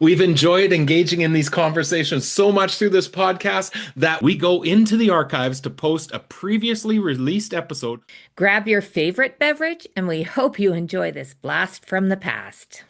We've enjoyed engaging in these conversations so much through this podcast that we go into the archives to post a previously released episode. Grab your favorite beverage, and we hope you enjoy this blast from the past.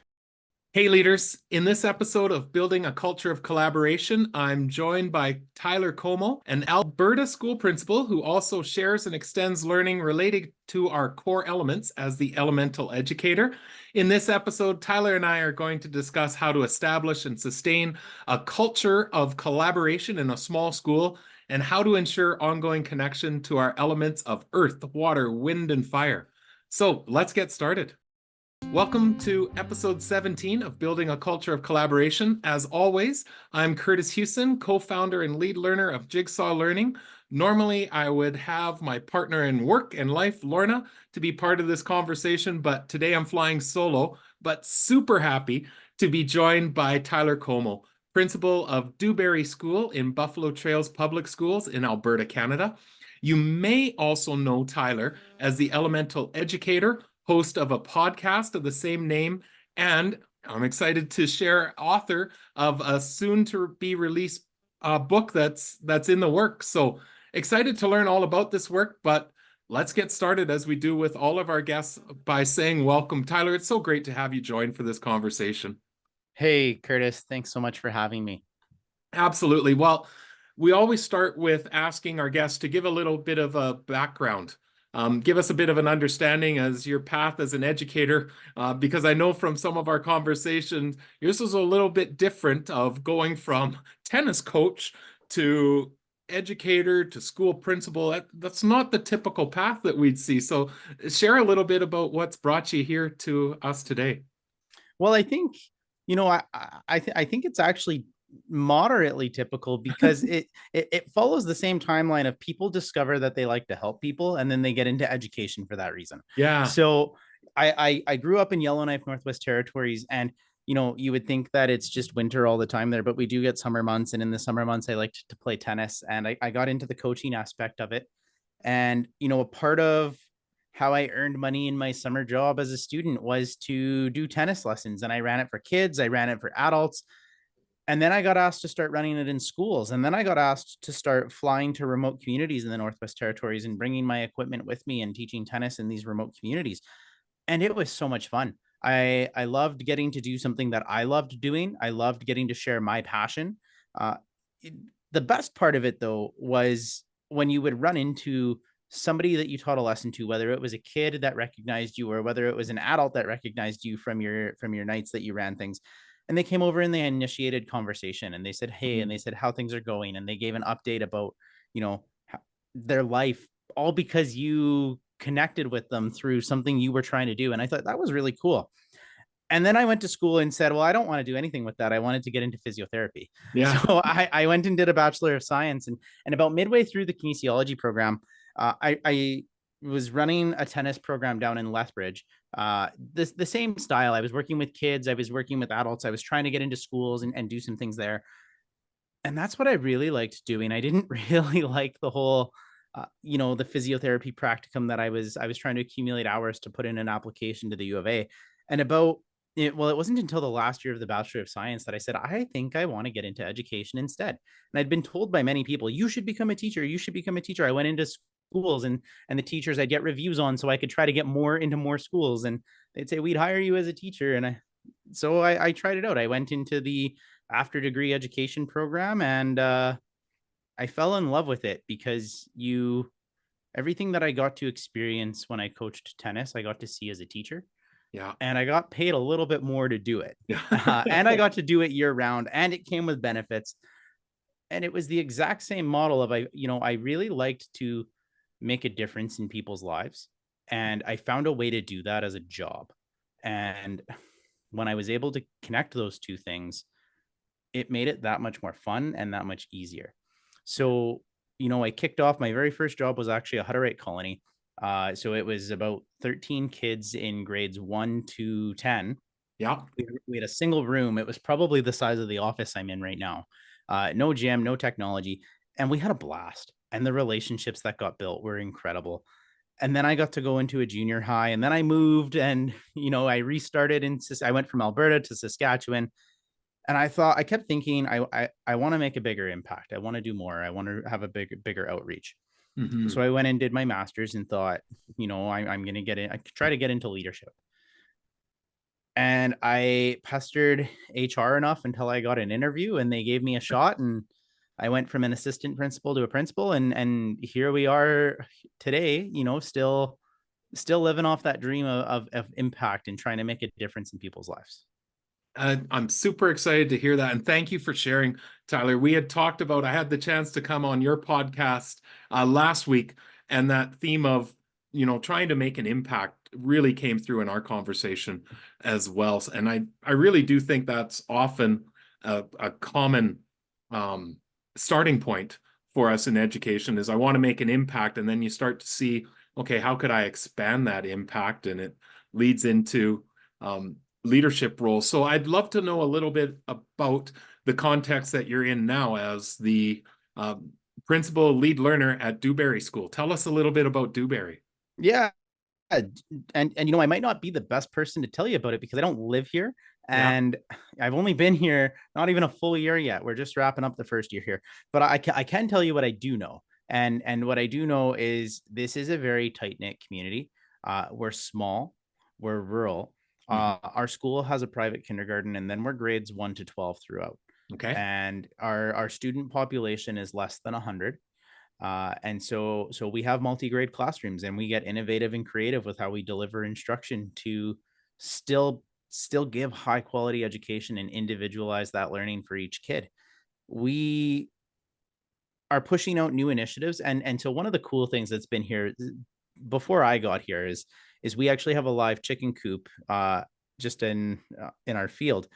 Hey, leaders. In this episode of Building a Culture of Collaboration, I'm joined by Tyler Comeau, an Alberta school principal who also shares and extends learning related to our core elements as the Elemental Educator. In this episode, Tyler and I are going to discuss how to establish and sustain a culture of collaboration in a small school and how to ensure ongoing connection to our elements of earth, water, wind, and fire. So let's get started. Welcome to episode 17 of Building a Culture of Collaboration. As always, I'm Kurtis Hewson, co-founder and lead learner of Jigsaw Learning. Normally, I would have my partner in work and life, Lorna, to be part of this conversation, but today I'm flying solo, but super happy to be joined by Tyler Comeau, principal of Dewberry School in Buffalo Trails Public Schools in Alberta, Canada. You may also know Tyler as the Elemental Educator, host of a podcast of the same name, and I'm excited to share author of a soon-to-be released book that's in the works. So excited to learn all about this work, but let's get started as we do with all of our guests by saying welcome. Tyler, it's so great to have you join for this conversation. Hey, Kurtis, thanks so much for having me. Absolutely. Well, we always start with asking our guests to give a little bit of a background. Give us a bit of an understanding as your path as an educator, because I know from some of our conversations, yours was a little bit different of going from tennis coach to educator to school principal. That's not the typical path that we'd see. So share a little bit about what's brought you here to us today. Well, I think, I think it's actually moderately typical because it follows the same timeline of people discover that they like to help people and then they get into education for that reason. Yeah. So I grew up in Yellowknife, Northwest Territories, and you would think that it's just winter all the time there, but we do get summer months. And in the summer months, I liked to play tennis, and I got into the coaching aspect of it. And, a part of how I earned money in my summer job as a student was to do tennis lessons. And I ran it for kids, I ran it for adults. And then I got asked to start running it in schools. And then I got asked to start flying to remote communities in the Northwest Territories and bringing my equipment with me and teaching tennis in these remote communities. And it was so much fun. I loved getting to do something that I loved doing. I loved getting to share my passion. Uh, the best part of it, though, was when you would run into somebody that you taught a lesson to, whether it was a kid that recognized you or whether it was an adult that recognized you from your nights that you ran things. And they came over and they initiated conversation and they said, hey, and they said how things are going. And they gave an update about, their life, all because you connected with them through something you were trying to do. And I thought that was really cool. And then I went to school and said, well, I don't want to do anything with that. I wanted to get into physiotherapy. Yeah. So I went and did a Bachelor of Science. And about midway through the kinesiology program, I was running a tennis program down in Lethbridge. The same style. I was working with kids. I was working with adults. I was trying to get into schools and do some things there. And that's what I really liked doing. I didn't really like the whole, the physiotherapy practicum that I was trying to accumulate hours to put in an application to the U of A. And it wasn't until the last year of the Bachelor of Science that I said, I think I want to get into education instead. And I'd been told by many people, you should become a teacher. You should become a teacher. I went into schools and the teachers I'd get reviews on so I could try to get more into more schools. And they'd say, we'd hire you as a teacher. And I tried it out. I went into the after degree education program and I fell in love with it because everything that I got to experience when I coached tennis, I got to see as a teacher. Yeah. And I got paid a little bit more to do it. Yeah. And I got to do it year round and it came with benefits. And it was the exact same model of, I really liked to make a difference in people's lives. And I found a way to do that as a job. And when I was able to connect those two things, it made it that much more fun and that much easier. So, I kicked off, my very first job was actually a Hutterite colony. So it was about 13 kids in grades 1 to 10. Yeah. We had a single room. It was probably the size of the office I'm in right now. No gym, no technology. And we had a blast. And the relationships that got built were incredible. And then I got to go into a junior high and then I moved and, I restarted I went from Alberta to Saskatchewan. And I kept thinking, I want to make a bigger impact. I want to do more. I want to have a bigger outreach. Mm-hmm. So I went and did my master's and thought, I'm going to get in, I could try to get into leadership. And I pestered HR enough until I got an interview and they gave me a shot, and I went from an assistant principal to a principal, and here we are today, still living off that dream of impact and trying to make a difference in people's lives. I'm super excited to hear that. And thank you for sharing, Tyler. We had talked about, I had the chance to come on your podcast last week, and that theme of, trying to make an impact really came through in our conversation as well. And I really do think that's often a common starting point for us in education is I want to make an impact. And then you start to see, okay, how could I expand that impact? And it leads into leadership roles. So I'd love to know a little bit about the context that you're in now as the principal lead learner at Dewberry School. Tell us a little bit about Dewberry. Yeah. And I might not be the best person to tell you about it because I don't live here. Yeah. And I've only been here not even a full year yet. We're just wrapping up the first year here. But I can tell you what I do know. And what I do know is this is a very tight-knit community. We're small, we're rural. Our school has a private kindergarten, and then we're grades 1 to 12 throughout. Okay. And our student population is less than 100. And so we have multi-grade classrooms, and we get innovative and creative with how we deliver instruction to still give high quality education and individualize that learning for each kid. We are pushing out new initiatives. And so one of the cool things that's been here before I got here is we actually have a live chicken coop just in our field.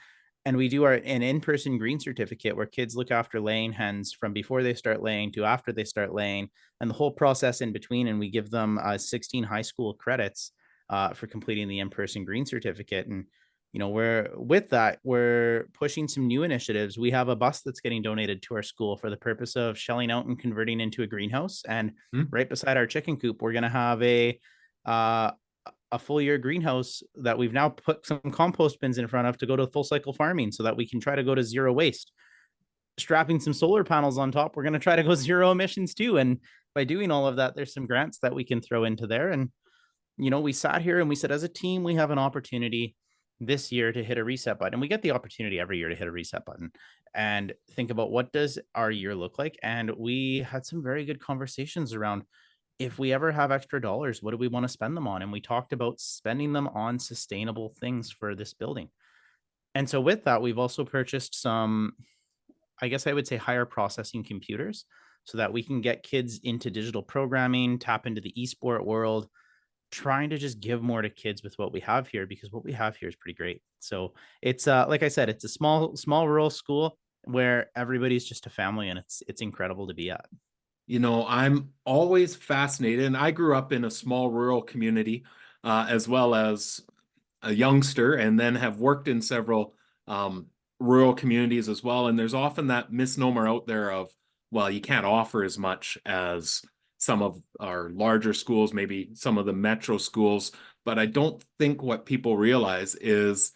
And we do an in-person green certificate where kids look after laying hens from before they start laying to after they start laying, and the whole process in between. And we give them 16 high school credits for completing the in-person green certificate. And we're pushing some new initiatives. We have a bus that's getting donated to our school for the purpose of shelling out and converting into a greenhouse. And right beside our chicken coop, we're going to have a full year greenhouse that we've now put some compost bins in front of to go to full cycle farming so that we can try to go to zero waste. Strapping some solar panels on top, we're going to try to go zero emissions too. And by doing all of that, there's some grants that we can throw into there. And, we sat here and we said, as a team, we have an opportunity this year to hit a reset button. And we get the opportunity every year to hit a reset button and think about what does our year look like. And we had some very good conversations around, if we ever have extra dollars, what do we want to spend them on? And we talked about spending them on sustainable things for this building. And so with that, we've also purchased some, I guess I would say, higher processing computers so that we can get kids into digital programming, tap into the esport world, trying to just give more to kids with what we have here, because what we have here is pretty great. So it's like I said, it's a small rural school where everybody's just a family, and it's incredible to be at. I'm always fascinated, and I grew up in a small rural community as well as a youngster, and then have worked in several rural communities as well. And there's often that misnomer out there of, well, you can't offer as much as some of our larger schools, maybe some of the metro schools. But I don't think what people realize is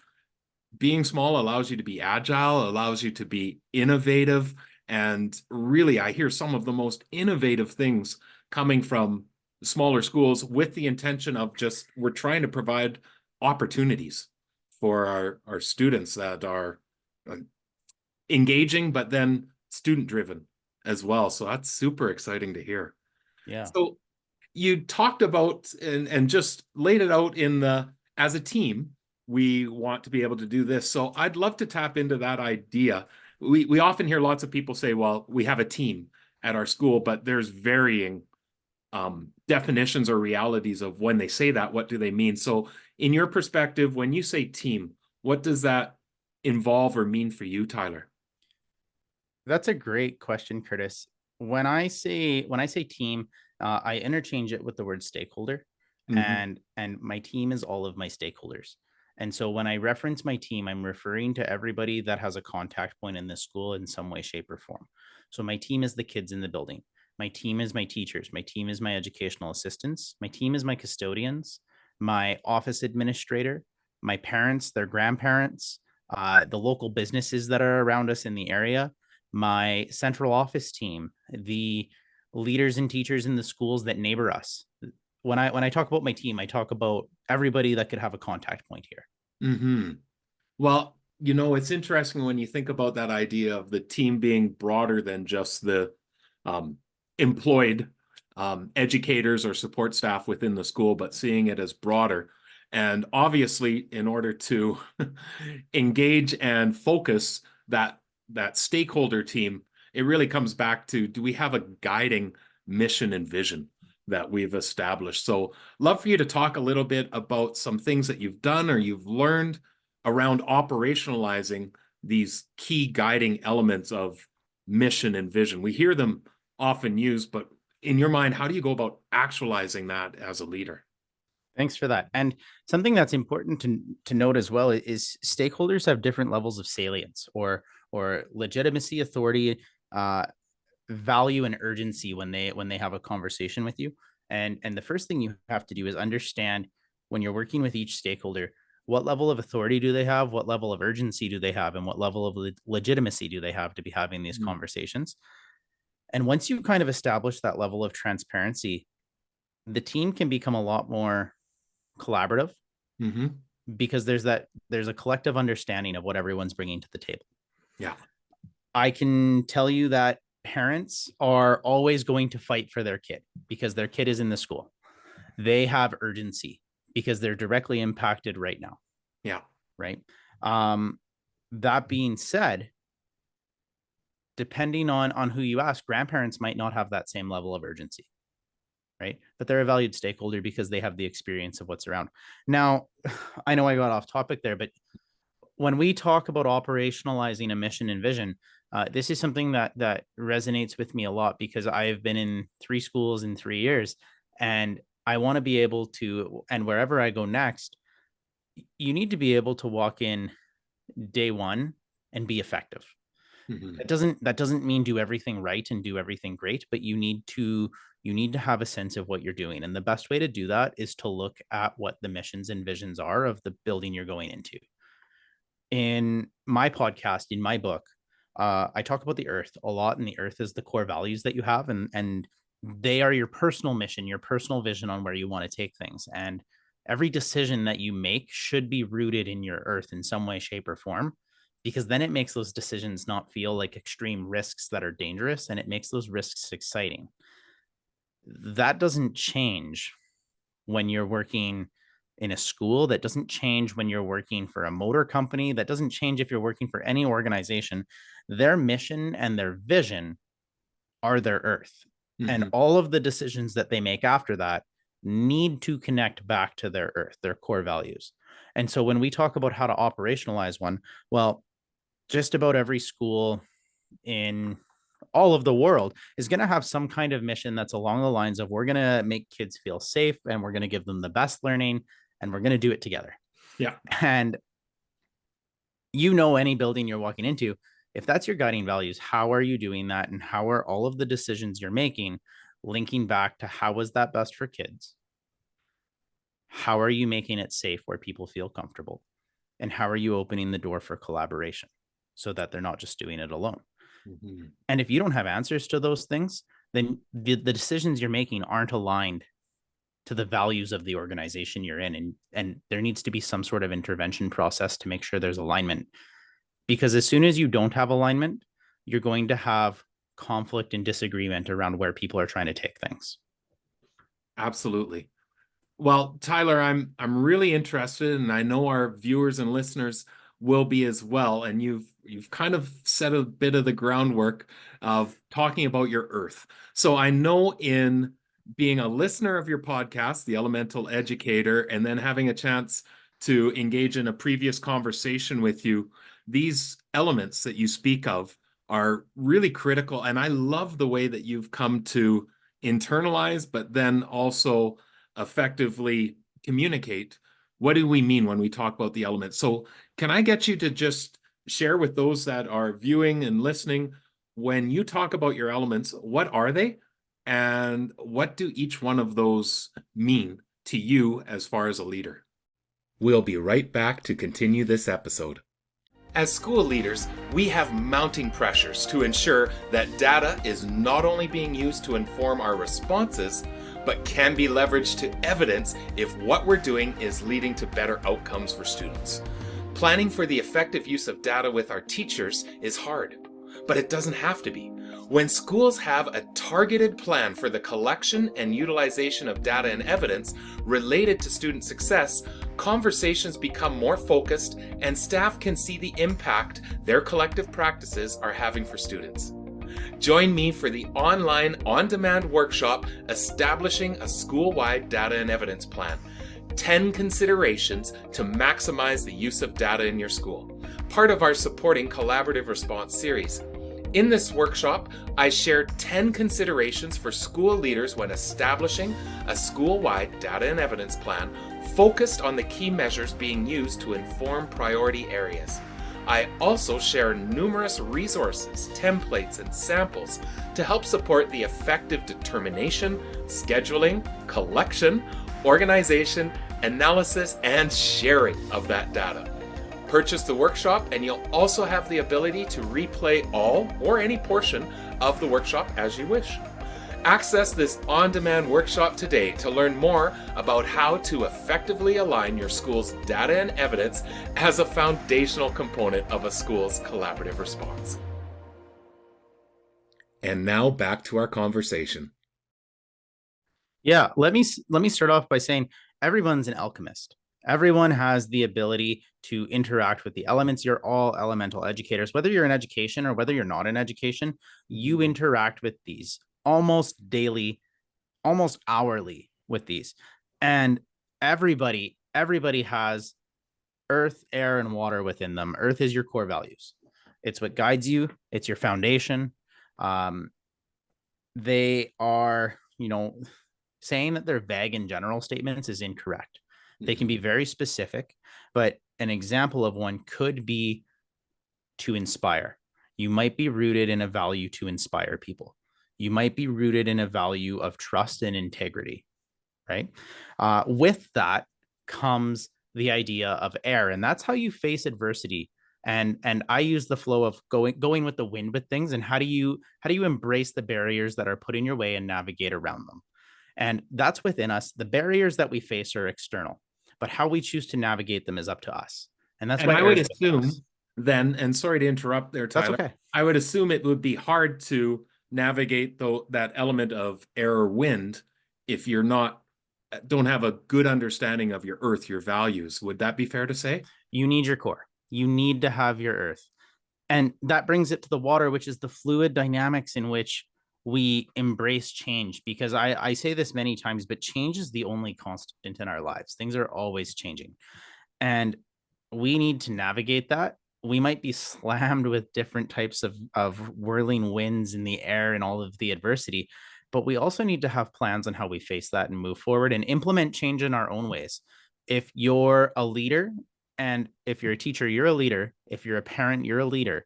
being small allows you to be agile, allows you to be innovative. And really, I hear some of the most innovative things coming from smaller schools with the intention of just, we're trying to provide opportunities for our students that are engaging, but then student driven as well. So that's super exciting to hear. Yeah. So you talked about and just laid it out as a team, we want to be able to do this. So I'd love to tap into that idea. We often hear lots of people say, well, we have a team at our school, but there's varying definitions or realities of when they say that, what do they mean? So in your perspective, when you say team, what does that involve or mean for you, Tyler? That's a great question, Kurtis. When I say team, I interchange it with the word stakeholder, and my team is all of my stakeholders. And so when I reference my team, I'm referring to everybody that has a contact point in this school in some way, shape, or form. So my team is the kids in the building. My team is my teachers. My team is my educational assistants. My team is my custodians, my office administrator, my parents, their grandparents, the local businesses that are around us in the area, my central office team, the leaders and teachers in the schools that neighbor us. When I talk about my team, I talk about everybody that could have a contact point here. Mm-hmm. Well, it's interesting when you think about that idea of the team being broader than just the employed educators or support staff within the school, but seeing it as broader. And obviously, in order to engage and focus that stakeholder team, it really comes back to, do we have a guiding mission and vision that we've established? So love for you to talk a little bit about some things that you've done or you've learned around operationalizing these key guiding elements of mission and vision. We hear them often used, but in your mind, how do you go about actualizing that as a leader? Thanks for that. And something that's important to note as well is stakeholders have different levels of salience or legitimacy, authority, value, and urgency when they have a conversation with you. And the first thing you have to do is understand, when you're working with each stakeholder, what level of authority do they have, what level of urgency do they have, and what level of legitimacy do they have to be having these conversations. And once you kind of establish that level of transparency, the team can become a lot more collaborative, because there's a collective understanding of what everyone's bringing to the table. Yeah. I can tell you that parents are always going to fight for their kid because their kid is in the school. They have urgency because they're directly impacted right now. Yeah. Right. That being said, depending on who you ask, grandparents might not have that same level of urgency. Right. But they're a valued stakeholder because they have the experience of what's around. Now, I know I got off topic there, but when we talk about operationalizing a mission and vision, this is something that resonates with me a lot, because I've been in 3 schools in 3 years, and I want to be able to, and wherever I go next, you need to be able to walk in day one and be effective. That doesn't mean do everything right and do everything great, but you need to have a sense of what you're doing. And the best way to do that is to look at what the missions and visions are of the building you're going into. In my podcast, in my book, I talk about the earth a lot, and the earth is the core values that you have, and they are your personal mission, your personal vision on where you want to take things. And every decision that you make should be rooted in your earth in some way, shape, or form, because then it makes those decisions not feel like extreme risks that are dangerous, and it makes those risks exciting. That doesn't change when you're working in a school. That doesn't change when you're working for a motor company. That doesn't change if you're working for any organization. Their mission and their vision are their earth. And all of the decisions that they make after that need to connect back to their earth, their core values. And so when we talk about how to operationalize one, well, just about every school in all of the world is going to have some kind of mission that's along the lines of, we're going to make kids feel safe, and we're going to give them the best learning, and we're going to do it together. Yeah. And any building you're walking into, if that's your guiding values, how are you doing that? And how are all of the decisions you're making linking back to how is that best for kids? How are you making it safe where people feel comfortable? And how are you opening the door for collaboration so that they're not just doing it alone? And if you don't have answers to those things, then the decisions you're making aren't aligned to the values of the organization you're in. And there needs to be some sort of intervention process to make sure there's alignment. Because as soon as you don't have alignment, you're going to have conflict and disagreement around where people are trying to take things. Absolutely. Well, Tyler, I'm really interested, and I know our viewers and listeners will be as well. And you've kind of set a bit of the groundwork of talking about your earth. So I know, in being a listener of your podcast, The Elemental Educator, and then having a chance to engage in a previous conversation with you, these elements that you speak of are really critical. And I love the way that you've come to internalize, but then also effectively communicate. What do we mean when we talk about the elements? So can I get you to just share with those that are viewing and listening, when you talk about your elements, what are they? And what do each one of those mean to you as far as a leader? We'll be right back to continue this episode. As school leaders, we have mounting pressures to ensure that data is not only being used to inform our responses, but can be leveraged to evidence if what we're doing is leading to better outcomes for students. Planning for the effective use of data with our teachers is hard, but it doesn't have to be. When schools have a targeted plan for the collection and utilization of data and evidence related to student success, conversations become more focused and staff can see the impact their collective practices are having for students. Join me for the online on-demand workshop, Establishing a School-Wide Data and Evidence Plan. 10 considerations to maximize the use of data in your school, part of our Supporting Collaborative Response series. In this workshop, I share 10 considerations for school leaders when establishing a school-wide data and evidence plan focused on the key measures being used to inform priority areas. I also share numerous resources, templates, and samples to help support the effective determination, scheduling, collection, organization, analysis, and sharing of that data. Purchase the workshop and you'll also have the ability to replay all or any portion of the workshop as you wish. Access this on-demand workshop today to learn more about how to effectively align your school's data and evidence as a foundational component of a school's collaborative response. And now back to our conversation. Yeah, let me start off by saying everyone's an alchemist. Everyone has the ability to interact with the elements. You're all elemental educators. Whether you're in education or whether you're not in education, you interact with these almost daily, almost hourly with these. And everybody has earth, air, and water within them. Earth is your core values. It's what guides you. It's your foundation. They are, saying that they're vague in general statements is incorrect. They can be very specific, but an example of one could be to inspire. You might be rooted in a value to inspire people. You might be rooted in a value of trust and integrity, right? With that comes the idea of air, and that's how you face adversity. And I use the flow of going with the wind with things. And how do you embrace the barriers that are put in your way and navigate around them? And that's within us. The barriers that we face are external, but how we choose to navigate them is up to us. And that's why I would assume then, and sorry to interrupt there, Tyler. That's okay. I would assume it would be hard to navigate that element of air or wind if you're don't have a good understanding of your earth, your values. Would that be fair to say? You need your core. You need to have your earth. And that brings it to the water, which is the fluid dynamics in which we embrace change, because I say this many times, but change is the only constant in our lives. Things are always changing. And we need to navigate that. We might be slammed with different types of whirling winds in the air and all of the adversity, but we also need to have plans on how we face that and move forward and implement change in our own ways. If you're a leader, and if you're a teacher, you're a leader. If you're a parent, you're a leader.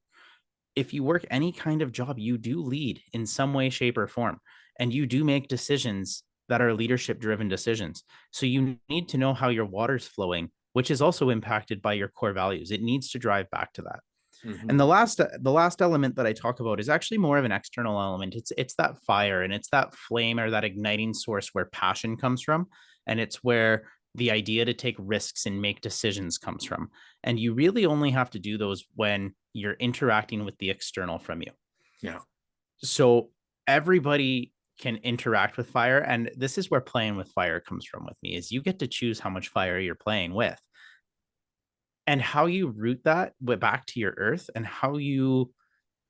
If you work any kind of job, you do lead in some way, shape, or form, and you do make decisions that are leadership-driven decisions. So you need to know how your water's flowing, which is also impacted by your core values. It needs to drive back to that. Mm-hmm. And the last element that I talk about is actually more of an external element. It's that fire, and it's that flame or that igniting source where passion comes from, and it's where the idea to take risks and make decisions comes from. And you really only have to do those when you're interacting with the external from you. Yeah. So everybody can interact with fire. And this is where playing with fire comes from with me, is you get to choose how much fire you're playing with. And how you root that back to your earth, and how you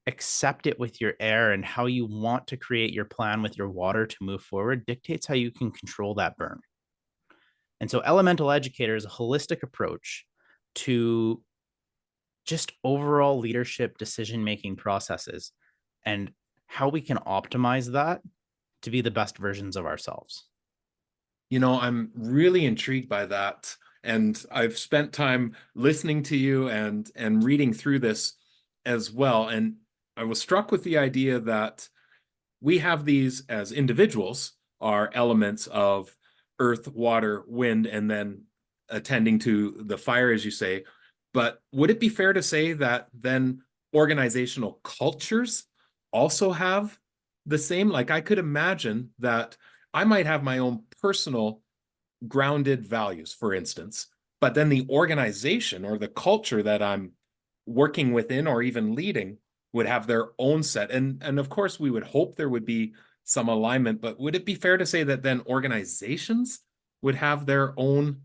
accept it with your air, and how you want to create your plan with your water to move forward dictates how you can control that burn. And so Elemental Educator is a holistic approach to just overall leadership decision-making processes and how we can optimize that to be the best versions of ourselves. I'm really intrigued by that. And I've spent time listening to you and reading through this as well. And I was struck with the idea that we have these as individuals, are elements of earth, water, wind, and then attending to the fire, as you say. But would it be fair to say that then organizational cultures also have the same? Like I could imagine that I might have my own personal grounded values, for instance, but then the organization or the culture that I'm working within or even leading would have their own set. And of course, we would hope there would be some alignment, but would it be fair to say that then organizations would have their own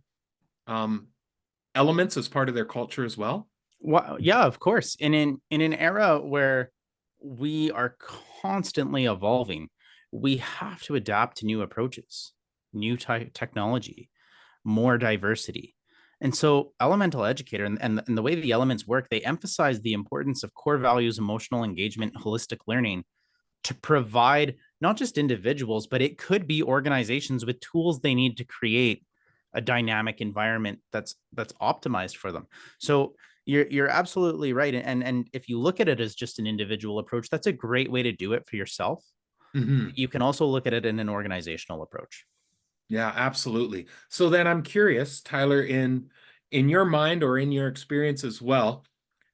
elements as part of their culture as well? Well, yeah, of course. And in an era where we are constantly evolving, we have to adapt to new approaches, new technology, more diversity. And so Elemental Educator and the way the elements work, they emphasize the importance of core values, emotional engagement, holistic learning to provide not just individuals, but it could be organizations with tools they need to create a dynamic environment that's optimized for them. So you're absolutely right. And if you look at it as just an individual approach, that's a great way to do it for yourself. Mm-hmm. You can also look at it in an organizational approach. Yeah, absolutely. So then I'm curious, Tyler, in your mind or in your experience as well,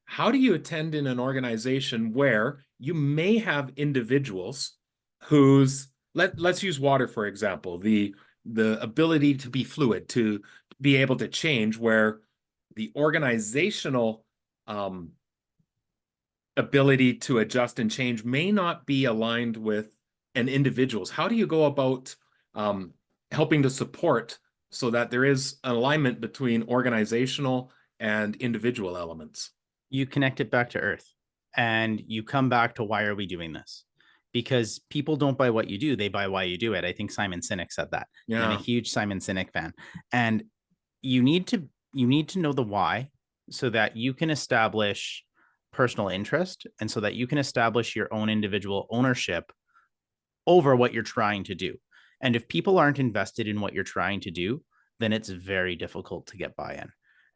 how do you attend in an organization where you may have individuals whose let's use water for example, the ability to be fluid, to be able to change, where the organizational ability to adjust and change may not be aligned with an individual's? How do you go about helping to support so that there is an alignment between organizational and individual elements? You connect it back to earth and you come back to why are we doing this? Because people don't buy what you do, they buy why you do it. I think Simon Sinek said that. And I'm a huge Simon Sinek fan. And you need to know the why so that you can establish personal interest and so that you can establish your own individual ownership over what you're trying to do. And if people aren't invested in what you're trying to do, then it's very difficult to get buy-in.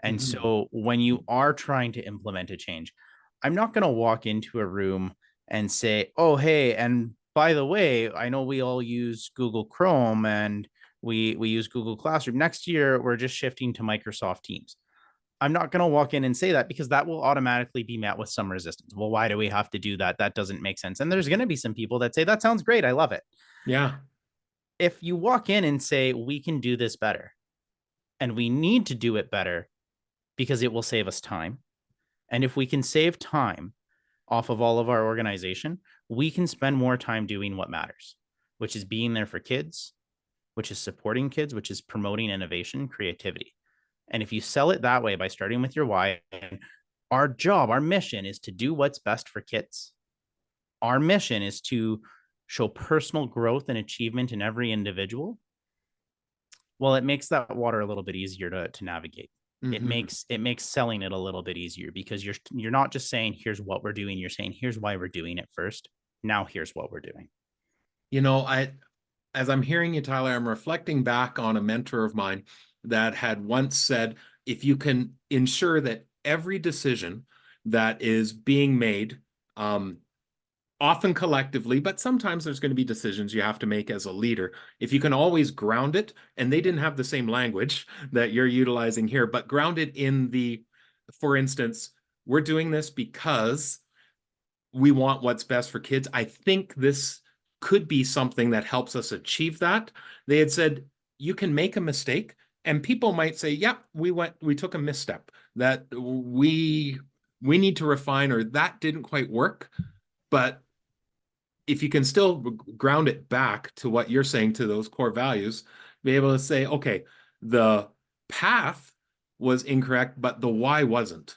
And so when you are trying to implement a change, I'm not going to walk into a room and say, oh, hey, and by the way, I know we all use Google Chrome and we use Google Classroom. Next year, we're just shifting to Microsoft Teams. I'm not going to walk in and say that because that will automatically be met with some resistance. Well, why do we have to do that? That doesn't make sense. And there's going to be some people that say, that sounds great. I love it. Yeah. If you walk in and say, we can do this better and we need to do it better because it will save us time. And if we can save time off of all of our organization, we can spend more time doing what matters, which is being there for kids, which is supporting kids, which is promoting innovation, creativity. And if you sell it that way by starting with your why, our job, our mission is to do what's best for kids. Our mission is to show personal growth and achievement in every individual. Well, it makes that water a little bit easier to navigate. It makes selling it a little bit easier because you're not just saying, here's what we're doing. You're saying, here's why we're doing it first. Now here's what we're doing. You know, as I'm hearing you, Tyler, I'm reflecting back on a mentor of mine that had once said, if you can ensure that every decision that is being made, often collectively, but sometimes there's going to be decisions you have to make as a leader, if you can always ground it, and they didn't have the same language that you're utilizing here, but ground it in the, for instance, we're doing this because we want what's best for kids. I think this could be something that helps us achieve that. They had said, you can make a mistake and people might say, yeah, we took a misstep that we need to refine, or that didn't quite work. But if you can still ground it back to what you're saying, to those core values, be able to say, okay, the path was incorrect, but the why wasn't.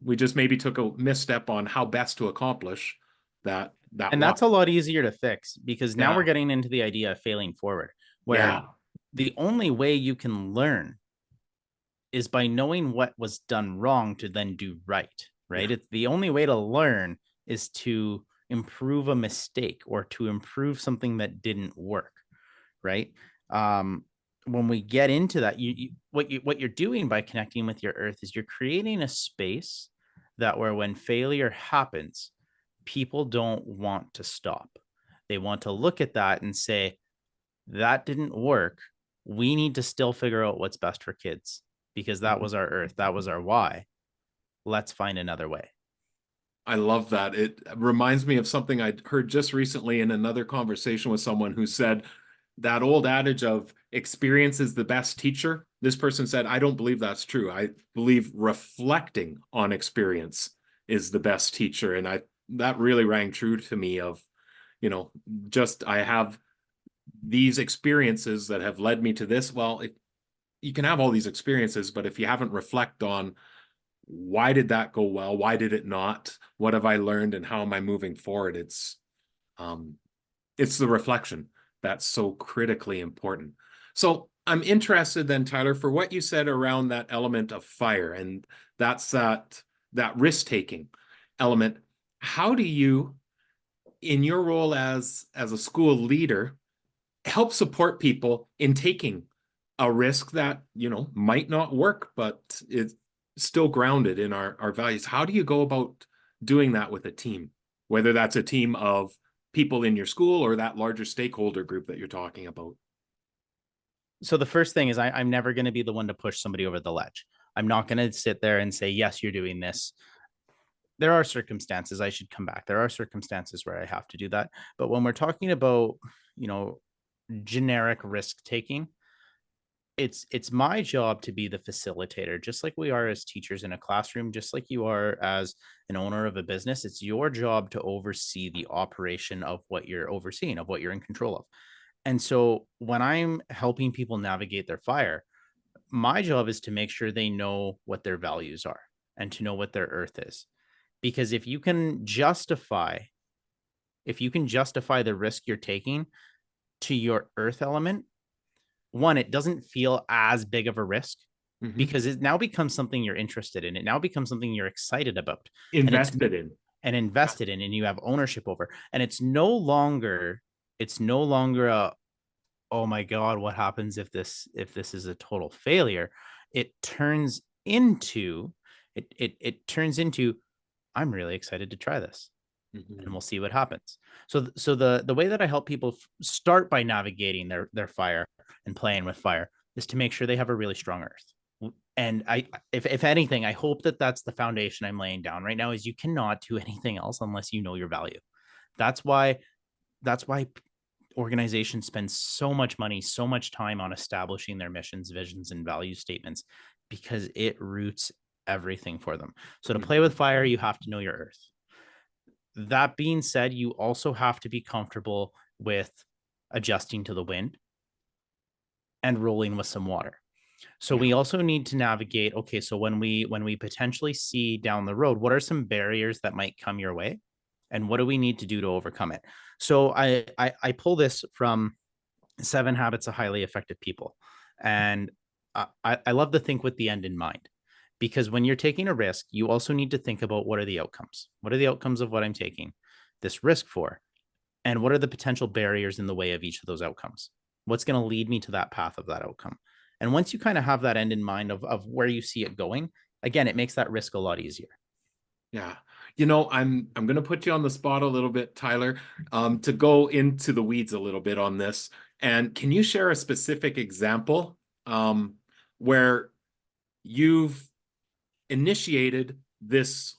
We just maybe took a misstep on how best to accomplish that. And that's a lot easier to fix because now we're getting into the idea of failing forward, where the only way you can learn is by knowing what was done wrong to then do right, right? It's the only way to learn is to improve a mistake or to improve something that didn't work, right? When we get into that, what you're doing by connecting with your earth is you're creating a space that where when failure happens, people don't want to stop. They want to look at that and say, that didn't work. We need to still figure out what's best for kids because that was our earth. That was our why. Let's find another way. I love that. It reminds me of something I heard just recently in another conversation with someone who said that old adage of experience is the best teacher. This person said, I don't believe that's true. I believe reflecting on experience is the best teacher. And that really rang true to me of, just I have these experiences that have led me to this. Well, you can have all these experiences, but if you haven't reflected on why did that go well? Why did it not? What have I learned and how am I moving forward? It's the reflection that's so critically important. So I'm interested then, Tyler, for what you said around that element of fire, and that's that risk-taking element. How do you, in your role as a school leader, help support people in taking a risk that, might not work, but it's still grounded in our values? How do you go about doing that with a team, whether that's a team of people in your school or that larger stakeholder group that you're talking about? So the first thing is I'm never going to be the one to push somebody over the ledge. I'm not going to sit there and say, yes, you're doing this. There are circumstances I should come back. There are circumstances where I have to do that. But when we're talking about, generic risk taking, it's my job to be the facilitator, just like we are as teachers in a classroom, just like you are as an owner of a business. It's your job to oversee the operation of what you're overseeing, of what you're in control of. And so when I'm helping people navigate their fire, my job is to make sure they know what their values are and to know what their earth is. Because if you can justify the risk you're taking to your earth element, one, it doesn't feel as big of a risk because it now becomes something you're interested in. It now becomes something you're excited about, Invested in, and you have ownership over. And it's no longer a, oh my God, what happens if this is a total failure? It turns into, I'm really excited to try this. And we'll see what happens. So the way that I help people start by navigating their fire and playing with fire is to make sure they have a really strong earth. And if anything, I hope that that's the foundation I'm laying down right now, is you cannot do anything else unless you know your value. That's why organizations spend so much money, so much time on establishing their missions, visions, and value statements, because it roots everything for them. So to play with fire, you have to know your earth. That being said, you also have to be comfortable with adjusting to the wind and rolling with some water. So we also need to navigate, okay, so when we potentially see down the road, what are some barriers that might come your way? And what do we need to do to overcome it? So I pull this from 7 Habits of Highly Effective People. And I love to think with the end in mind. Because when you're taking a risk, you also need to think about, what are the outcomes? What are the outcomes of what I'm taking this risk for? And what are the potential barriers in the way of each of those outcomes? What's going to lead me to that path of that outcome? And once you kind of have that end in mind of where you see it going, again, it makes that risk a lot easier. Yeah. I'm going to put you on the spot a little bit, Tyler, to go into the weeds a little bit on this. And can you share a specific example where you've initiated this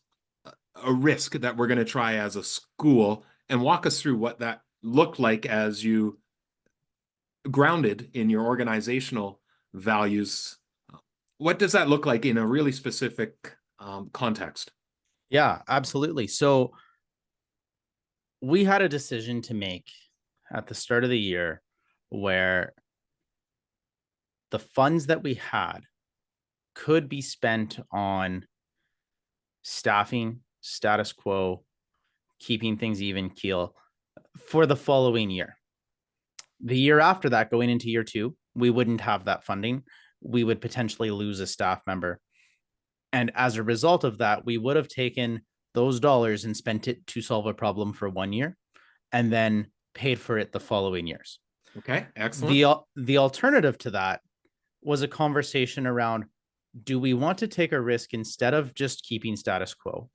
a risk that we're going to try as a school, and walk us through what that looked like as you grounded in your organizational values? What does that look like in a really specific context? Yeah, absolutely. So we had a decision to make at the start of the year where the funds that we had could be spent on staffing, status quo, keeping things even keel for the following year. The year after that, going into year 2, we wouldn't have that funding. We would potentially lose a staff member. And as a result of that, we would have taken those dollars and spent it to solve a problem for 1 year and then paid for it the following years. Okay, excellent. The alternative to that was a conversation around, do we want to take a risk instead of just keeping status quo?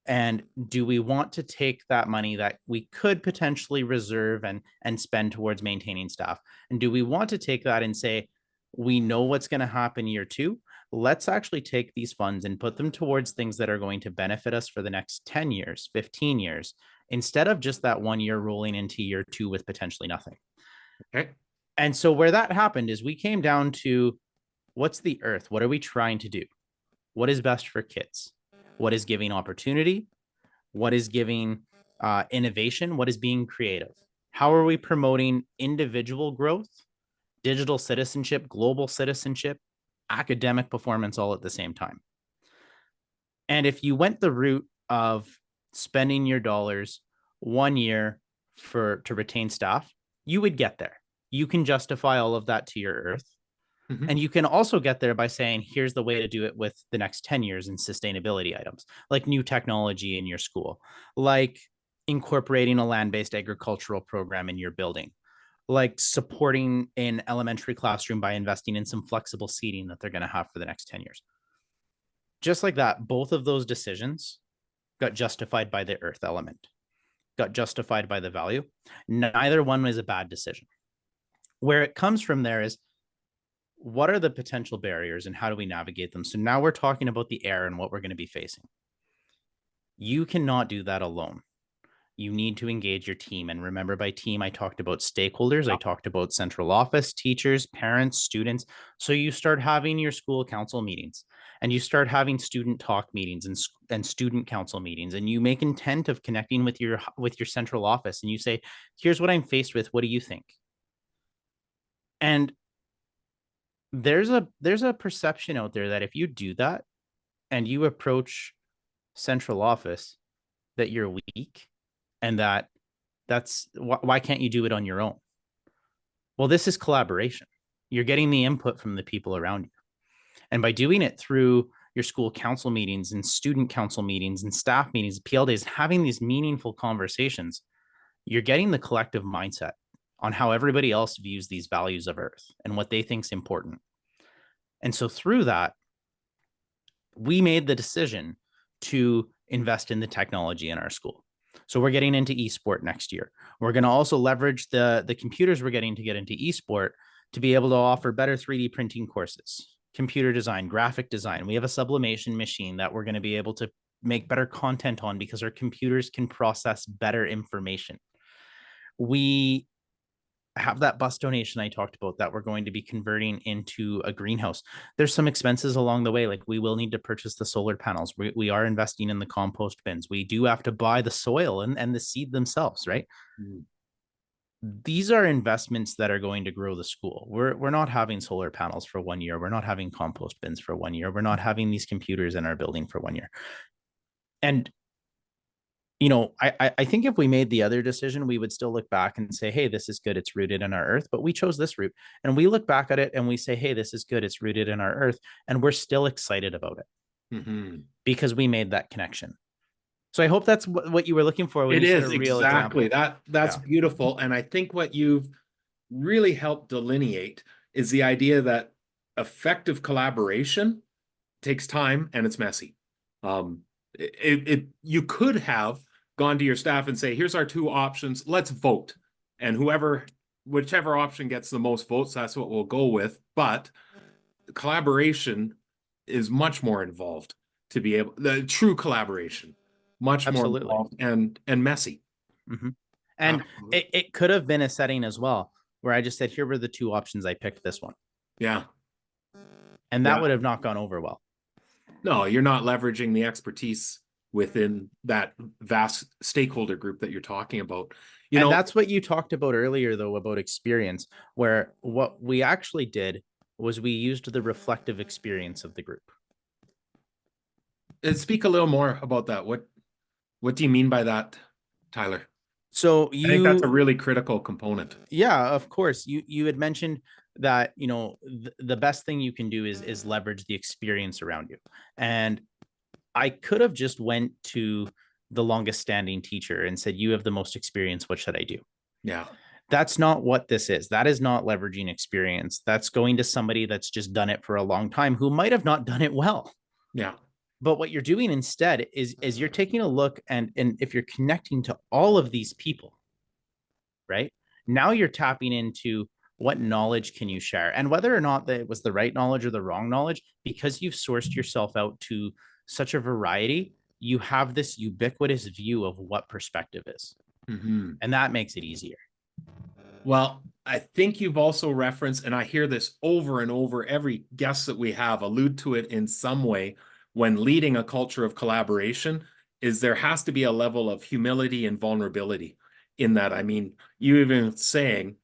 And do we want to take that money that we could potentially reserve and spend towards maintaining staff? And do we want to take that and say, we know what's going to happen year 2. let's actually take these funds and put them towards things that are going to benefit us for the next 10 years, 15 years, instead of just that 1 year rolling into year 2 with potentially nothing. Okay. And so where that happened is we came down to, what's the earth? What are we trying to do? What is best for kids? What is giving opportunity? What is giving innovation? What is being creative? How are we promoting individual growth, digital citizenship, global citizenship, academic performance all at the same time? And if you went the route of spending your dollars 1 year to retain staff, you would get there. You can justify all of that to your earth. Mhm. And you can also get there by saying, here's the way to do it with the next 10 years in sustainability items, like new technology in your school, like incorporating a land-based agricultural program in your building, like supporting an elementary classroom by investing in some flexible seating that they're going to have for the next 10 years. Just like that, both of those decisions got justified by the earth element, got justified by the value. Neither one was a bad decision. Where it comes from there is, what are the potential barriers and how do we navigate them? So now we're talking about the air and what we're going to be facing. You cannot do that alone. You need to engage your team. And remember, by team, I talked about stakeholders. I talked about central office, teachers, parents, students. So you start having your school council meetings, and you start having student talk meetings and student council meetings, and you make intent of connecting with your central office, and you say, here's what I'm faced with. What do you think? And there's a perception out there that if you do that and you approach central office, that you're weak, and that's why can't you do it on your own? Well, this is collaboration. You're getting the input from the people around you. And by doing it through your school council meetings and student council meetings and staff meetings, PL days, having these meaningful conversations, you're getting the collective mindset on how everybody else views these values of earth and what they think is important. And so through that, we made the decision to invest in the technology in our school. So we're getting into esport next year. We're going to also leverage the computers we're getting to get into esport to be able to offer better 3D printing courses, computer design, graphic design. We have a sublimation machine that we're going to be able to make better content on because our computers can process better information. We have that bus donation I talked about that we're going to be converting into a greenhouse. There's some expenses along the way. Like, we will need to purchase the solar panels. We are investing in the compost bins. We do have to buy the soil and the seed themselves, right? Mm. These are investments that are going to grow the school. We're not having solar panels for 1 year. We're not having compost bins for 1 year. We're not having these computers in our building for 1 year. And you know, I think if we made the other decision, we would still look back and say, hey, this is good. It's rooted in our earth. But we chose this route, and we look back at it and we say, hey, this is good. It's rooted in our earth. And we're still excited about it because we made that connection. So I hope that's what you were looking for. When it you is said a real exactly example. that's beautiful. And I think what you've really helped delineate is the idea that effective collaboration takes time and it's messy. You could have gone to your staff and say, here's our two options, let's vote, and whichever option gets the most votes, that's what we'll go with. But collaboration is much more involved, to be able, the true collaboration, much Absolutely. more involved and messy. Mm-hmm. And it could have been a setting as well where I just said, here were the two options, I picked this one. Yeah. And that would have not gone over well. No, you're not leveraging the expertise within that vast stakeholder group that you're talking about. You know, that's what you talked about earlier, though, about experience, where what we actually did was we used the reflective experience of the group. Speak a little more about that. What do you mean by that, Tyler? So I think that's a really critical component. Yeah, of course. You had mentioned that, you know, the best thing you can do is leverage the experience around you. And I could have just went to the longest standing teacher and said, you have the most experience. What should I do? Yeah. That's not what this is. That is not leveraging experience. That's going to somebody that's just done it for a long time who might have not done it well. Yeah. But what you're doing instead is you're taking a look, and if you're connecting to all of these people, right? Now you're tapping into what knowledge can you share? And whether or not that it was the right knowledge or the wrong knowledge, because you've sourced yourself out to such a variety, you have this ubiquitous view of what perspective is. Mm-hmm. And that makes it easier. Well, I think you've also referenced, and I hear this over and over, every guest that we have allude to it in some way when leading a culture of collaboration, is there has to be a level of humility and vulnerability in that. I mean, you even saying,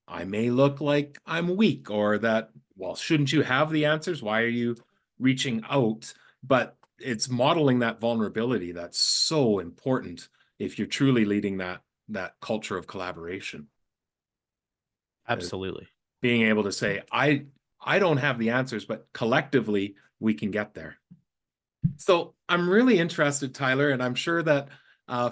I may look like I'm weak, or that, well, shouldn't you have the answers? Why are you reaching out? But it's modeling that vulnerability that's so important if you're truly leading that culture of collaboration. Absolutely. Being able to say, I don't have the answers, but collectively we can get there. So I'm really interested, Tyler, and I'm sure that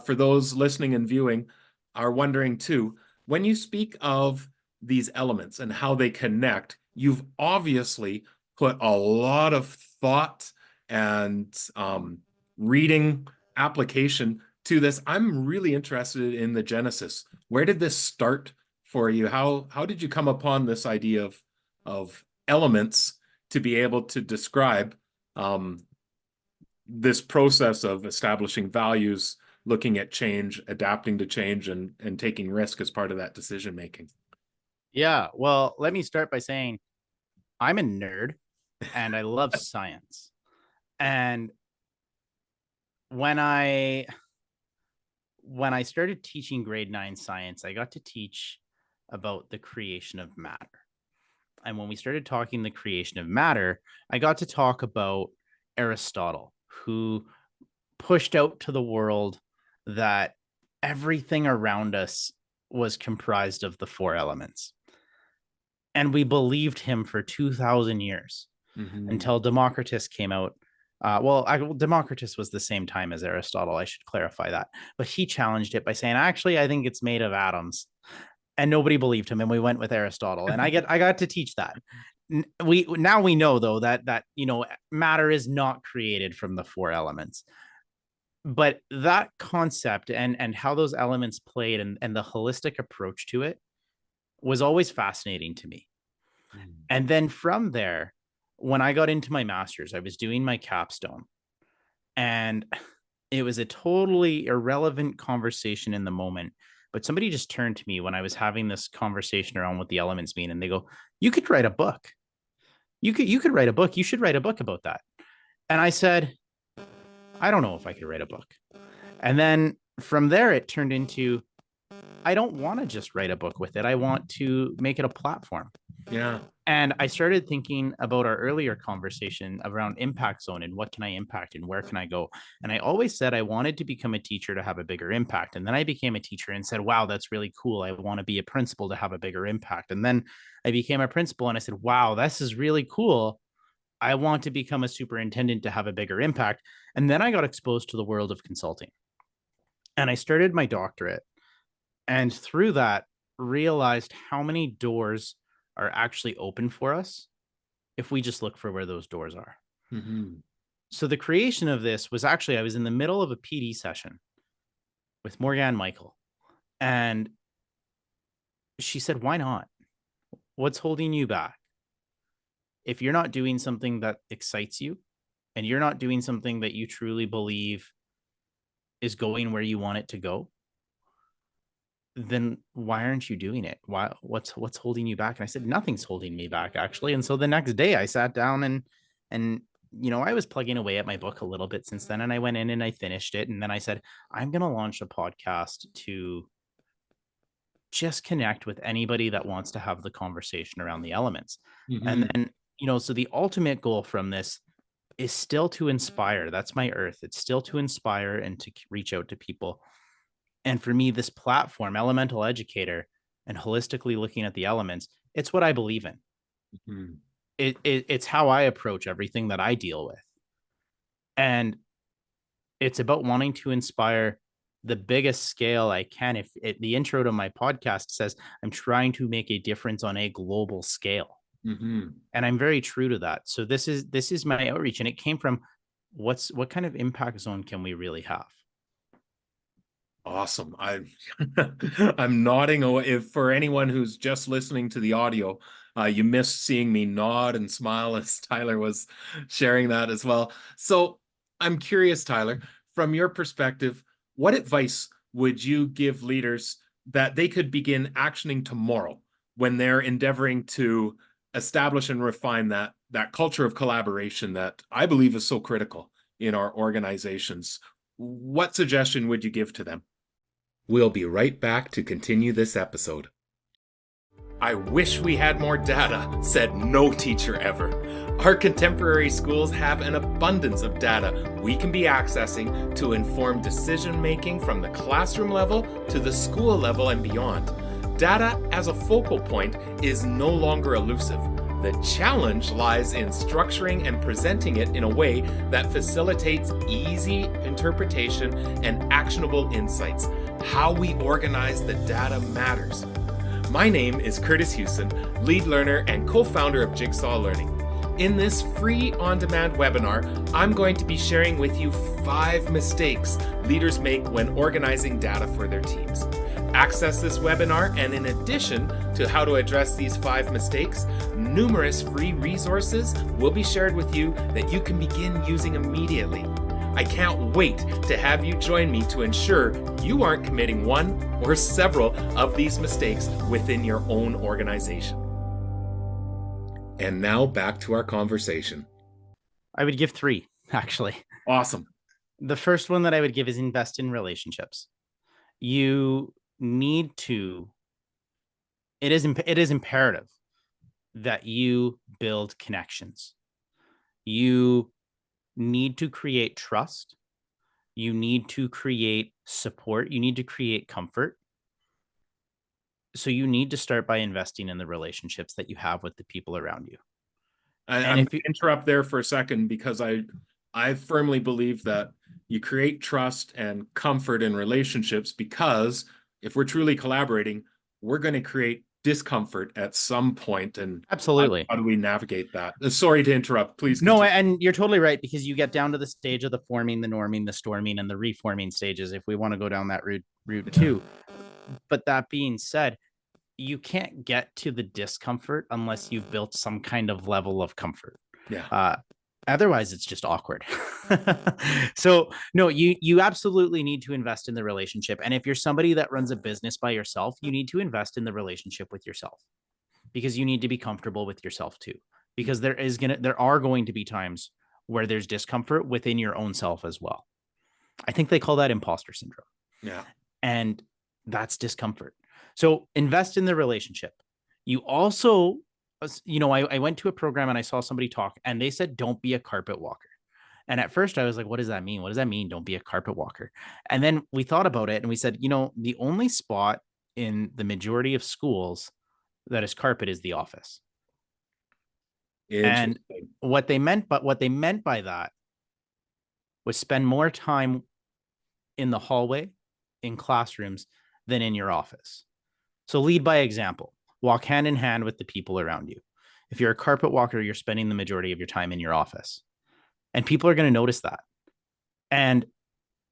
for those listening and viewing are wondering too, when you speak of these elements and how they connect, you've obviously put a lot of thought and reading application to this. I'm really interested in the genesis. Where did this start for you? How did you come upon this idea of elements to be able to describe this process of establishing values, looking at change, adapting to change, and taking risk as part of that decision making? Yeah, well, let me start by saying I'm a nerd and I love science. And when I started teaching grade 9 science, I got to teach about the creation of matter. And when we started talking the creation of matter, I got to talk about Aristotle, who pushed out to the world that everything around us was comprised of the 4 elements. And we believed him for 2,000 years until Democritus came out. Democritus was the same time as Aristotle. I should clarify that. But he challenged it by saying, actually, I think it's made of atoms. And nobody believed him. And we went with Aristotle. And I got to teach that. We know, though, that matter is not created from the 4 elements. But that concept and how those elements played and the holistic approach to it was always fascinating to me. And then from there, when I got into my master's, I was doing my capstone, and it was a totally irrelevant conversation in the moment. But somebody just turned to me when I was having this conversation around what the elements mean, and they go, "You could write a book. You could write a book. You should write a book about that." And I said, "I don't know if I could write a book." And then from there, it turned into, I don't want to just write a book with it. I want to make it a platform. Yeah. And I started thinking about our earlier conversation around impact zone and what can I impact and where can I go? And I always said I wanted to become a teacher to have a bigger impact. And then I became a teacher and said, wow, that's really cool. I want to be a principal to have a bigger impact. And then I became a principal and I said, wow, this is really cool. I want to become a superintendent to have a bigger impact. And then I got exposed to the world of consulting. And I started my doctorate. And through that, realized how many doors are actually open for us if we just look for where those doors are. So the creation of this was actually, I was in the middle of a PD session with Morgan Michael. And she said, why not? What's holding you back? If you're not doing something that excites you and you're not doing something that you truly believe is going where you want it to go, then why aren't you doing it? What's holding you back? And I said, nothing's holding me back, actually. And so the next day I sat down and I was plugging away at my book a little bit since then. And I went in and I finished it. And then I said, I'm going to launch a podcast to just connect with anybody that wants to have the conversation around the elements. And then, so the ultimate goal from this is still to inspire. That's my earth. It's still to inspire and to reach out to people. And for me, this platform, Elemental Educator, and holistically looking at the elements, it's what I believe in. It's how I approach everything that I deal with. And it's about wanting to inspire the biggest scale I can. If the intro to my podcast says, I'm trying to make a difference on a global scale. And I'm very true to that. So this is my outreach. And it came from what kind of impact zone can we really have? Awesome. I'm nodding away. If for anyone who's just listening to the audio, you missed seeing me nod and smile as Tyler was sharing that as well. So I'm curious, Tyler, from your perspective, what advice would you give leaders that they could begin actioning tomorrow when they're endeavoring to establish and refine that culture of collaboration that I believe is so critical in our organizations? What suggestion would you give to them? We'll be right back to continue this episode. I wish we had more data, said no teacher ever. Our contemporary schools have an abundance of data we can be accessing to inform decision making from the classroom level to the school level and beyond. Data as a focal point is no longer elusive. The challenge lies in structuring and presenting it in a way that facilitates easy interpretation and actionable insights. How we organize the data matters. My name is Kurtis Hewson, lead learner and co-founder of Jigsaw Learning. In this free on-demand webinar, I'm going to be sharing with you 5 mistakes leaders make when organizing data for their teams. Access this webinar, and in addition to how to address these 5 mistakes, numerous free resources will be shared with you that you can begin using immediately. I can't wait to have you join me to ensure you aren't committing one or several of these mistakes within your own organization. And now back to our conversation. I would give 3, actually. Awesome. The first one that I would give is invest in relationships. You need to, it is imperative that you build connections. You need to create trust. You need to create support. You need to create comfort. So you need to start by investing in the relationships that you have with the people around you. I'm going to interrupt there for a second because I firmly believe that you create trust and comfort in relationships, because if we're truly collaborating, we're going to create discomfort at some point. And absolutely, how do we navigate that? Sorry to interrupt, please continue. No, and you're totally right, because you get down to the stage of the forming, the norming, the storming, and the reforming stages if we want to go down that route too. But that being said, you can't get to the discomfort unless you've built some kind of level of comfort. Otherwise it's just awkward. So no, you absolutely need to invest in the relationship. And if you're somebody that runs a business by yourself, you need to invest in the relationship with yourself, because you need to be comfortable with yourself too, because there are going to be times where there's discomfort within your own self as well. I think they call that imposter syndrome. Yeah. And that's discomfort. So invest in the relationship. You also, I went to a program and I saw somebody talk, and they said, don't be a carpet walker. And at first I was like, what does that mean? What does that mean? Don't be a carpet walker. And then we thought about it and we said, the only spot in the majority of schools that is carpet is the office. And what they meant by that was spend more time in the hallway, in classrooms, than in your office. So lead by example. Walk hand in hand with the people around you. If you're a carpet walker, you're spending the majority of your time in your office. And people are going to notice that. And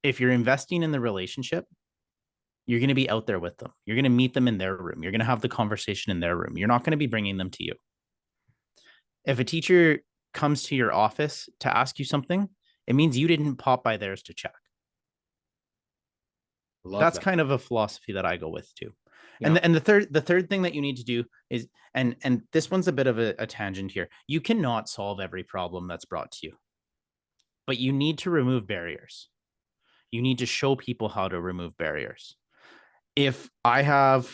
if you're investing in the relationship, you're going to be out there with them. You're going to meet them in their room. You're going to have the conversation in their room. You're not going to be bringing them to you. If a teacher comes to your office to ask you something, it means you didn't pop by theirs to check. That's kind of a philosophy that I go with too. Yeah. And the third thing that you need to do is, and this one's a bit of a tangent here. You cannot solve every problem that's brought to you, but you need to remove barriers. You need to show people how to remove barriers. If I have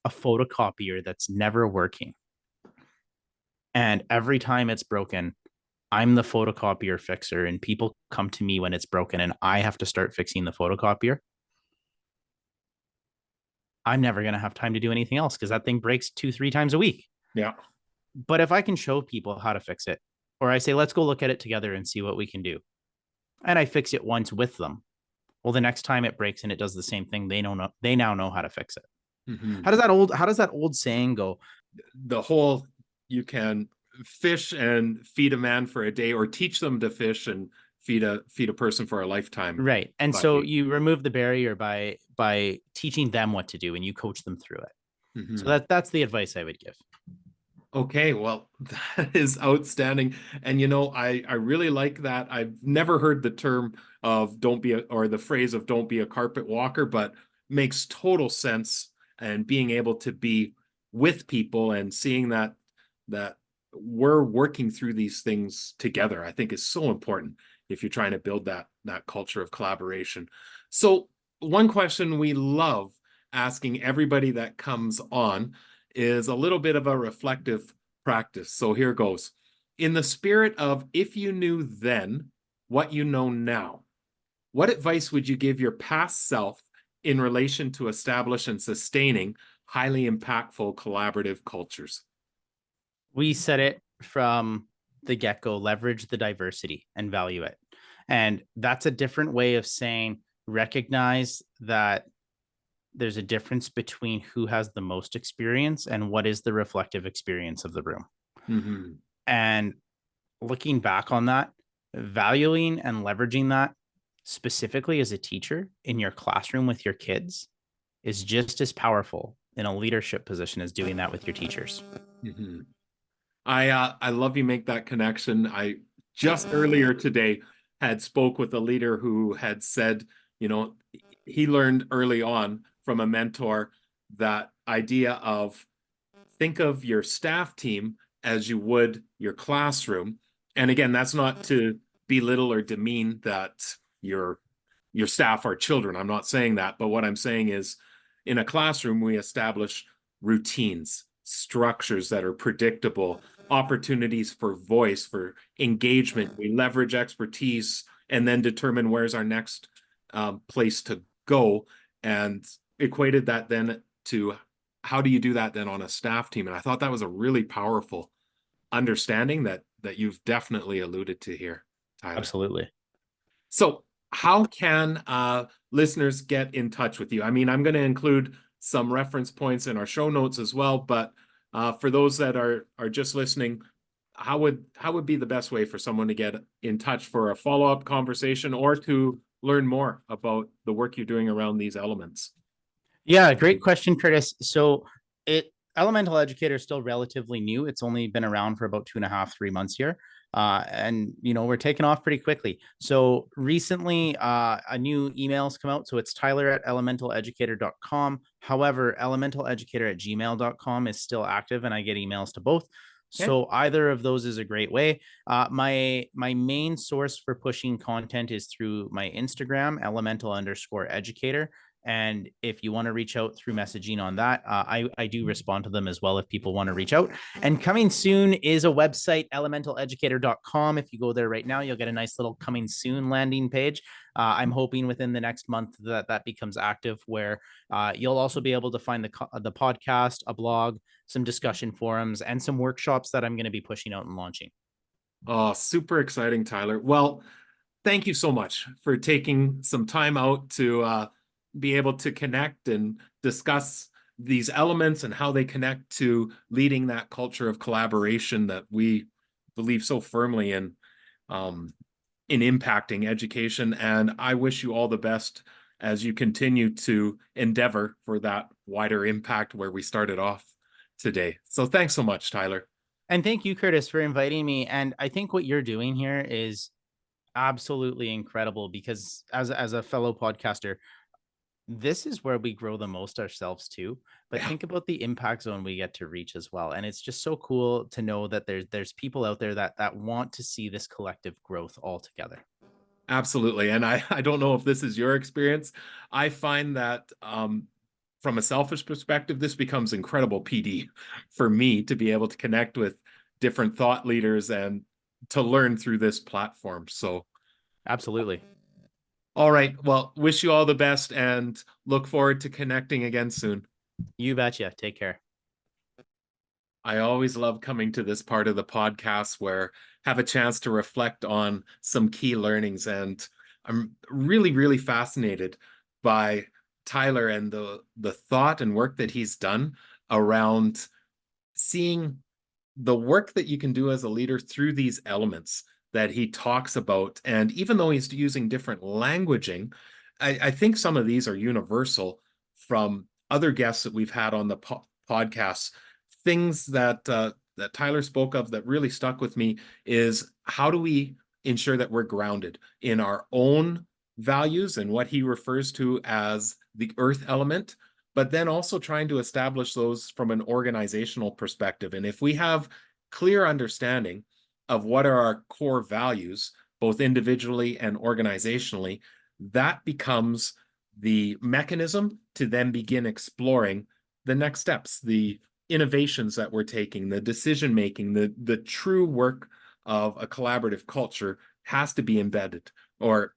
a photocopier that's never working, and every time it's broken, I'm the photocopier fixer, and people come to me when it's broken and I have to start fixing the photocopier, I'm never going to have time to do anything else, because that thing breaks 2-3 times a week. Yeah. But if I can show people how to fix it, or I say, let's go look at it together and see what we can do, and I fix it once with them, well, the next time it breaks and it does the same thing, they now know how to fix it. Mm-hmm. How does that old saying go? The whole, you can fish and feed a man for a day, or teach them to fish and feed a person for a lifetime. Right. And But so you remove the barrier by teaching them what to do, and you coach them through it. So that's the advice I would give. Okay, well, that is outstanding. And I really like that. I've never heard the term of or the phrase of don't be a carpet walker, but makes total sense. And being able to be with people and seeing that we're working through these things together, I think is so important if you're trying to build that culture of collaboration. So one question we love asking everybody that comes on is a little bit of a reflective practice. So here goes. In the spirit of if you knew then what you know now, what advice would you give your past self in relation to establish and sustaining highly impactful collaborative cultures? We said it from the get-go, leverage the diversity and value it. And that's a different way of saying recognize that there's a difference between who has the most experience and what is the reflective experience of the room. Mm-hmm. And looking back on that, valuing and leveraging that specifically as a teacher in your classroom with your kids is just as powerful in a leadership position as doing that with your teachers. Mm-hmm. I love you make that connection. I just earlier today had spoke with a leader who had said, he learned early on from a mentor that idea of think of your staff team as you would your classroom. And again, that's not to belittle or demean that your staff are children. I'm not saying that, but what I'm saying is in a classroom, we establish routines, structures that are predictable, opportunities for voice, for engagement. We leverage expertise and then determine where's our next place to go, and equated that then to how do you do that then on a staff team? And I thought that was a really powerful understanding that you've definitely alluded to here, Tyler. Absolutely. So how can listeners get in touch with you? I mean, I'm going to include some reference points in our show notes as well, but for those that are just listening, how would be the best way for someone to get in touch for a follow-up conversation or to learn more about the work you're doing around these elements? Yeah, great question, Kurtis. So Elemental Educator is still relatively new. It's only been around for about 2.5, 3 months here. And we're taking off pretty quickly. So recently a new email's come out. So it's tyler@elementaleducator.com. However, elementaleducator@gmail.com is still active and I get emails to both. So either of those is a great way. My main source for pushing content is through my Instagram, elemental_educator. And if you want to reach out through messaging on that, I do respond to them as well if people want to reach out. And coming soon is a website, elementaleducator.com. If you go there right now, you'll get a nice little coming soon landing page. I'm hoping within the next month that becomes active, where you'll also be able to find the podcast, a blog, some discussion forums, and some workshops that I'm going to be pushing out and launching. Oh, super exciting, Tyler. Well, thank you so much for taking some time out to be able to connect and discuss these elements and how they connect to leading that culture of collaboration that we believe so firmly in impacting education. And I wish you all the best as you continue to endeavor for that wider impact where we started off today. So thanks so much, Tyler. And thank you, Kurtis, for inviting me. And I think what you're doing here is absolutely incredible, because as a fellow podcaster, this is where we grow the most ourselves too. But think about the impact zone we get to reach as well. And it's just so cool to know that there's people out there that want to see this collective growth all together. Absolutely. And I don't know if this is your experience. I find that from a selfish perspective, this becomes incredible PD for me to be able to connect with different thought leaders and to learn through this platform. So absolutely. All right. Well, wish you all the best and look forward to connecting again soon. You betcha. Take care. I always love coming to this part of the podcast where I have a chance to reflect on some key learnings. And I'm really, really fascinated by Tyler and the thought and work that he's done around seeing the work that you can do as a leader through these elements that he talks about. And even though he's using different languaging, I think some of these are universal from other guests that we've had on the podcasts. Things that that Tyler spoke of that really stuck with me is, how do we ensure that we're grounded in our own values and what he refers to as the earth element, but then also trying to establish those from an organizational perspective. And if we have clear understanding of what are our core values, both individually and organizationally, that becomes the mechanism to then begin exploring the next steps, the innovations that we're taking, the decision making, the true work of a collaborative culture has to be embedded or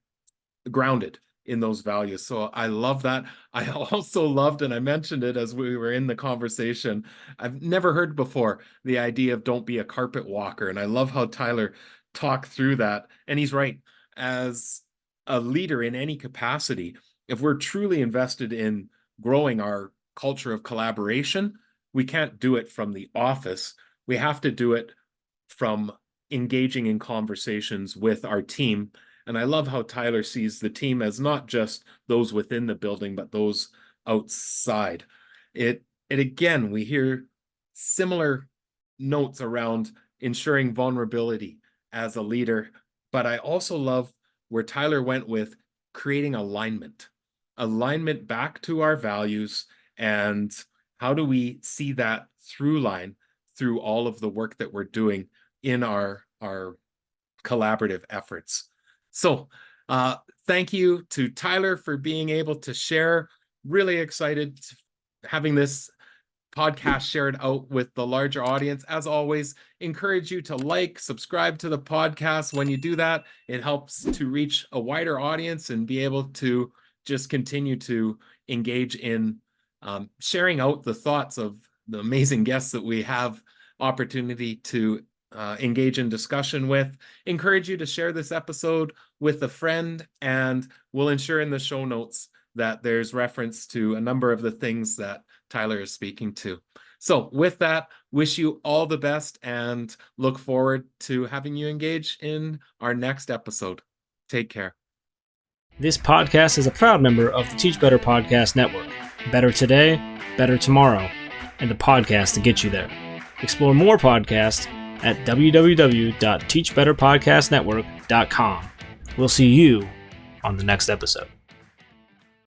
grounded in those values. So I love that. I also loved, and I mentioned it as we were in the conversation, I've never heard before the idea of don't be a carpet walker. And I love how Tyler talked through that. And he's right. As a leader in any capacity, if we're truly invested in growing our culture of collaboration, we can't do it from the office. We have to do it from engaging in conversations with our team. And I love how Tyler sees the team as not just those within the building, but those outside. It again, we hear similar notes around ensuring vulnerability as a leader, but I also love where Tyler went with creating alignment back to our values, and how do we see that through line through all of the work that we're doing in our collaborative efforts. So thank you to Tyler for being able to share. Really excited having this podcast shared out with the larger audience. As always, encourage you to like, subscribe to the podcast. When you do that, it helps to reach a wider audience and be able to just continue to engage in sharing out the thoughts of the amazing guests that we have opportunity to engage in discussion with. Encourage you to share this episode with a friend, and we'll ensure in the show notes that there's reference to a number of the things that Tyler is speaking to. So with that, wish you all the best and look forward to having you engage in our next episode. Take care. This podcast is a proud member of the Teach Better Podcast Network. Better today, better tomorrow, and the podcast to get you there. Explore more podcasts at www.teachbetterpodcastnetwork.com. We'll see you on the next episode.